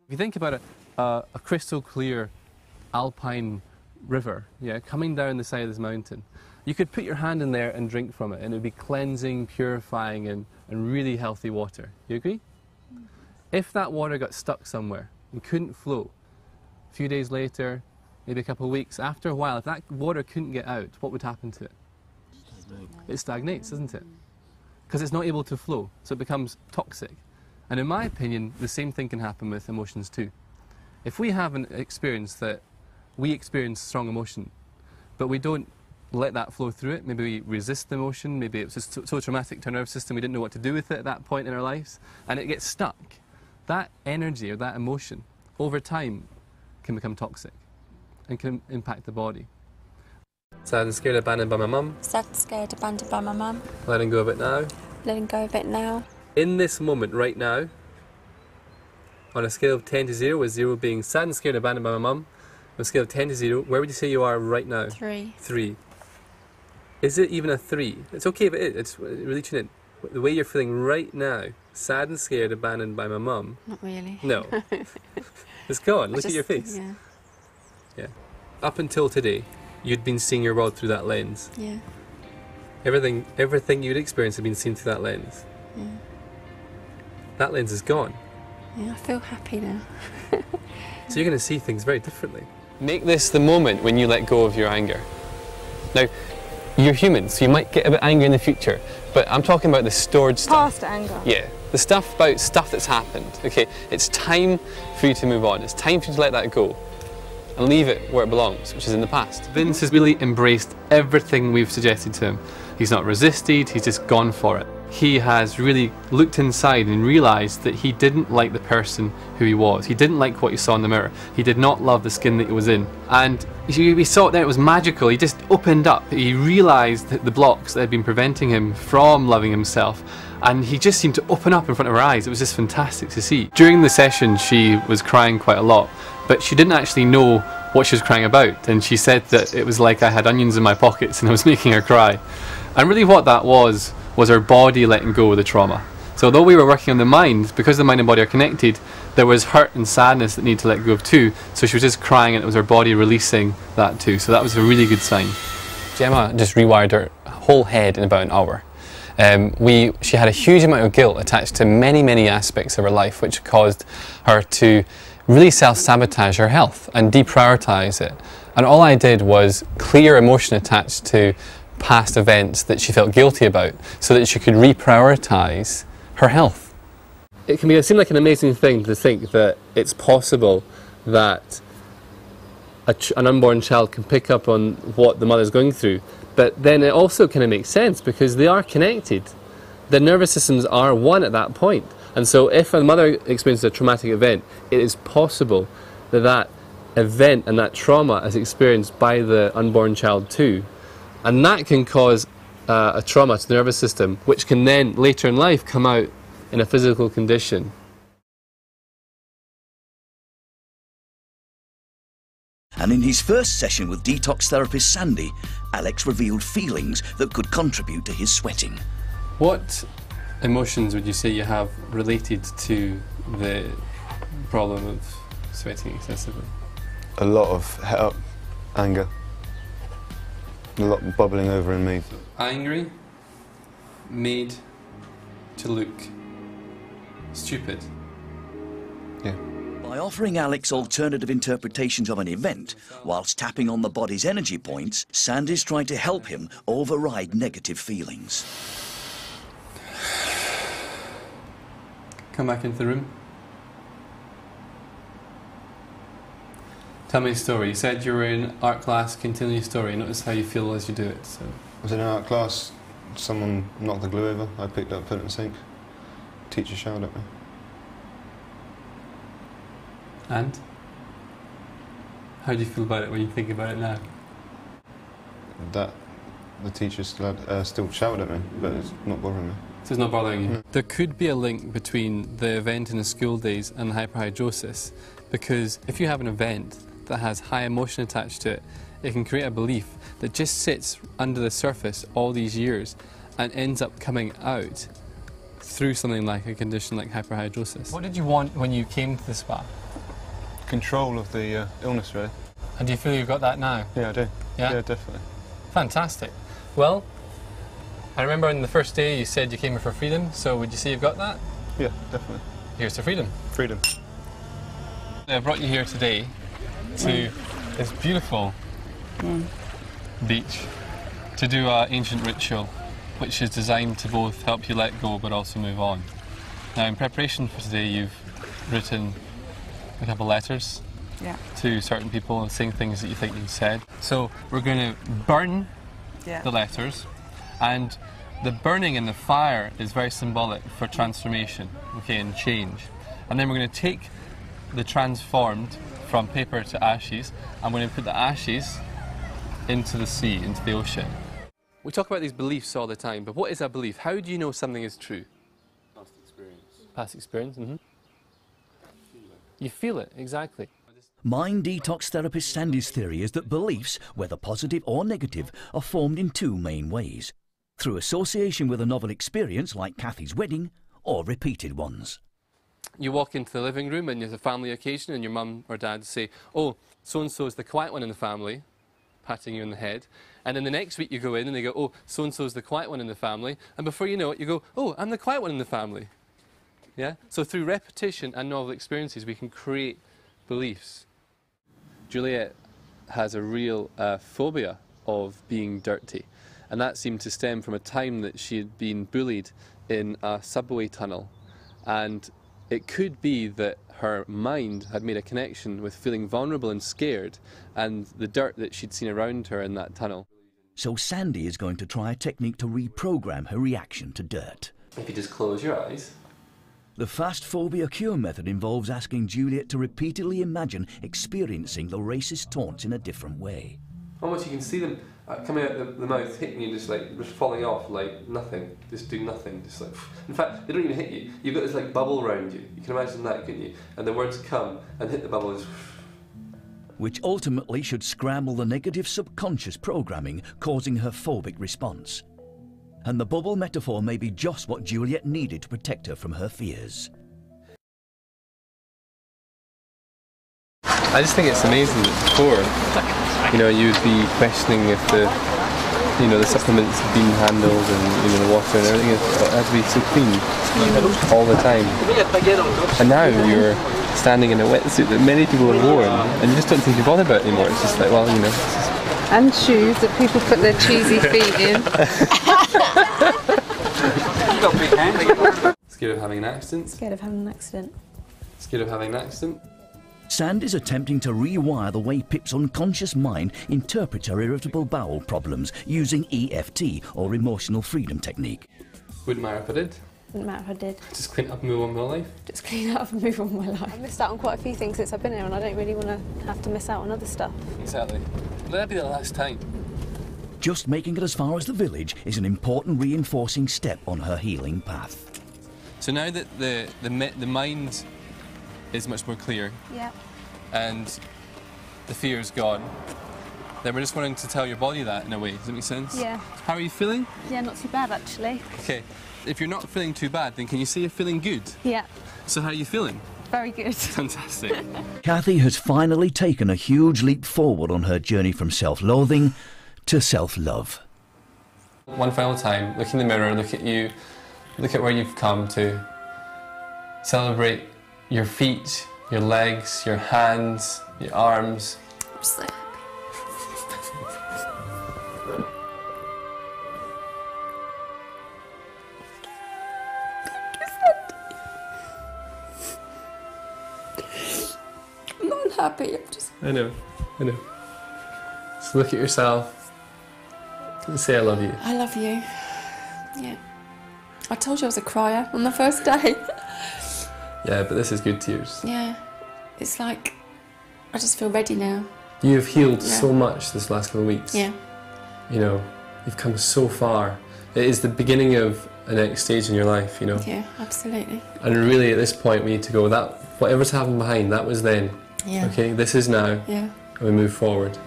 If you think about it, a crystal clear alpine river, yeah, coming down the side of this mountain, you could put your hand in there and drink from it, and it would be cleansing, purifying, and really healthy water. You agree? If that water got stuck somewhere and couldn't flow, a few days later, maybe a couple of weeks, after a while, if that water couldn't get out, what would happen to it? It stagnates, doesn't it? Because it's not able to flow, so it becomes toxic. And in my opinion, the same thing can happen with emotions too. If we have an experience that we experience strong emotion, but we don't let that flow through it, maybe we resist the emotion, maybe it was just so traumatic to our nervous system we didn't know what to do with it at that point in our lives, and it gets stuck, that energy or that emotion over time can become toxic and can impact the body. Sad and scared, abandoned by my mum. Sad, scared, abandoned by my mum. Letting go of it now. Letting go of it now. In this moment, right now, on a scale of 10 to 0, with 0 being sad and scared, abandoned by my mum, on a scale of 10 to 0, where would you say you are right now? 3. 3. Is it even a 3? It's okay if it is. It's really tune in. The way you're feeling right now, sad and scared, abandoned by my mum. Not really. No. It's gone. Look at your face. Yeah. Yeah. Up until today, you'd been seeing your world through that lens. Yeah. Everything you'd experienced had been seen through that lens. Yeah. That lens is gone. Yeah, I feel happy now. So you're going to see things very differently. Make this the moment when you let go of your anger. Now, you're human, so you might get a bit angry in the future, but I'm talking about the stored stuff. Past anger. Yeah, the stuff about stuff that's happened. Okay, it's time for you to move on. It's time for you to let that go and leave it where it belongs, which is in the past. Vince has really embraced everything we've suggested to him. He's not resisted, he's just gone for it. He has really looked inside and realised that he didn't like the person who he was. He didn't like what he saw in the mirror. He did not love the skin that he was in. And we saw it there, it was magical. He just opened up. He realised that the blocks that had been preventing him from loving himself, and he just seemed to open up in front of her eyes. It was just fantastic to see. During the session she was crying quite a lot, but she didn't actually know what she was crying about, and she said that it was like I had onions in my pockets and I was making her cry. And really what that was her body letting go of the trauma. So although we were working on the mind, because the mind and body are connected, there was hurt and sadness that needed to let go of too, so she was just crying and it was her body releasing that too. So that was a really good sign. Gemma just rewired her whole head in about an hour. She had a huge amount of guilt attached to many aspects of her life, which caused her to really self-sabotage her health and deprioritise it. And all I did was clear emotion attached to past events that she felt guilty about, so that she could reprioritise her health. It can seem like an amazing thing to think that it's possible that an unborn child can pick up on what the mother's going through, but then it also kind of makes sense because they are connected. The nervous systems are one at that point. And so if a mother experiences a traumatic event, it is possible that that event and that trauma is experienced by the unborn child too. And that can cause a trauma to the nervous system, which can then, later in life, come out in a physical condition. And in his first session with detox therapist Sandy, Alex revealed feelings that could contribute to his sweating. What emotions would you say you have related to the problem of sweating excessively? A lot of anger. A lot bubbling over in me. Angry, made to look stupid. Yeah. By offering Alex alternative interpretations of an event, whilst tapping on the body's energy points, Sandy's trying to help him override negative feelings. Come back into the room. Tell me a story. You said you were in art class, continue your story. Notice how you feel as you do it. So. I was in an art class, someone knocked the glue over, I picked it up, put it in the sink. Teacher shouted at me. And? How do you feel about it when you think about it now? That the teacher still shouted at me, but it's not bothering me. So it's not bothering you? There could be a link between the event in the school days and hyperhidrosis, because if you have an event that has high emotion attached to it, it can create a belief that just sits under the surface all these years and ends up coming out through something like a condition like hyperhidrosis. What did you want when you came to the spa? control of the illness, really. And do you feel you've got that now? Yeah, I do. Yeah? Yeah, definitely. Fantastic. Well, I remember on the first day you said you came here for freedom, so would you say you've got that? Yeah, definitely. Here's to freedom. Freedom. I brought you here today to this beautiful beach to do an ancient ritual which is designed to both help you let go but also move on. Now, in preparation for today, you've written a couple letters to certain people and saying things that you think you've said. So we're going to burn the letters, and the burning and the fire is very symbolic for transformation, okay, and change. And then we're going to take the transformed from paper to ashes, and we're going to put the ashes into the sea, into the ocean. We talk about these beliefs all the time, but what is a belief? How do you know something is true? Past experience. Past experience, You feel it, exactly. Mind detox therapist Sandy's theory is that beliefs, whether positive or negative, are formed in two main ways: through association with a novel experience like Kathy's wedding, or repeated ones. You walk into the living room and there's a family occasion and your mum or dad say, oh, so-and-so is the quiet one in the family, patting you on the head. And then the next week you go in and they go, oh, so-and-so is the quiet one in the family. And before you know it, you go, oh, I'm the quiet one in the family. Yeah? So through repetition and novel experiences, we can create beliefs. Juliet has a real phobia of being dirty. And that seemed to stem from a time that she had been bullied in a subway tunnel. And it could be that her mind had made a connection with feeling vulnerable and scared and the dirt that she'd seen around her in that tunnel. So Sandy is going to try a technique to reprogram her reaction to dirt. If you just close your eyes. The fast phobia cure method involves asking Juliet to repeatedly imagine experiencing the racist taunts in a different way. Almost you can see them coming out the mouth, hitting you, just falling off like nothing, just do nothing, just like. In fact, they don't even hit you. You've got this like bubble around you. You can imagine that, couldn't you? And the words come and hit the bubble. Which ultimately should scramble the negative subconscious programming causing her phobic response. And the bubble metaphor may be just what Juliet needed to protect her from her fears. I just think it's amazing that before, you'd be questioning if the supplements have been handled and, the water and everything has to be so clean all the time. And now you're standing in a wetsuit that many people have worn and you just don't think you bother about it anymore. It's just like, well, And shoes that people put their cheesy feet in. Scared of having an accident? Scared of having an accident. Scared of having an accident? Sand is attempting to rewire the way Pip's unconscious mind interprets her irritable bowel problems using EFT, or emotional freedom technique. Wouldn't matter if I did. Wouldn't matter if I did. Just clean up and move on with my life. Just clean up and move on with my life. I've missed out on quite a few things since I've been here and I don't really want to have to miss out on other stuff. Exactly. Let that be the last time. Just making it as far as the village is an important reinforcing step on her healing path. So now that the mind is much more clear, and the fear is gone, then we're just wanting to tell your body that in a way. Does that make sense? Yeah. How are you feeling? Yeah, not too bad actually. Okay. If you're not feeling too bad, then can you say you're feeling good? Yeah. So how are you feeling? Very good. Fantastic. Kathy has finally taken a huge leap forward on her journey from self-loathing to self-love. One final time, look in the mirror, look at you, look at where you've come to. Celebrate your feet, your legs, your hands, your arms. I'm so happy. I'm not unhappy, I'm just... I know. So look at yourself and say I love you. I love you. Yeah. I told you I was a crier on the first day. Yeah, but this is good tears. Yeah. It's like, I just feel ready now. You have healed so much this last couple of weeks. Yeah. You've come so far. It is the beginning of a next stage in your life, Yeah, absolutely. And really at this point we need to go, that whatever's happened behind, that was then. Yeah. Okay, this is now. Yeah. And we move forward.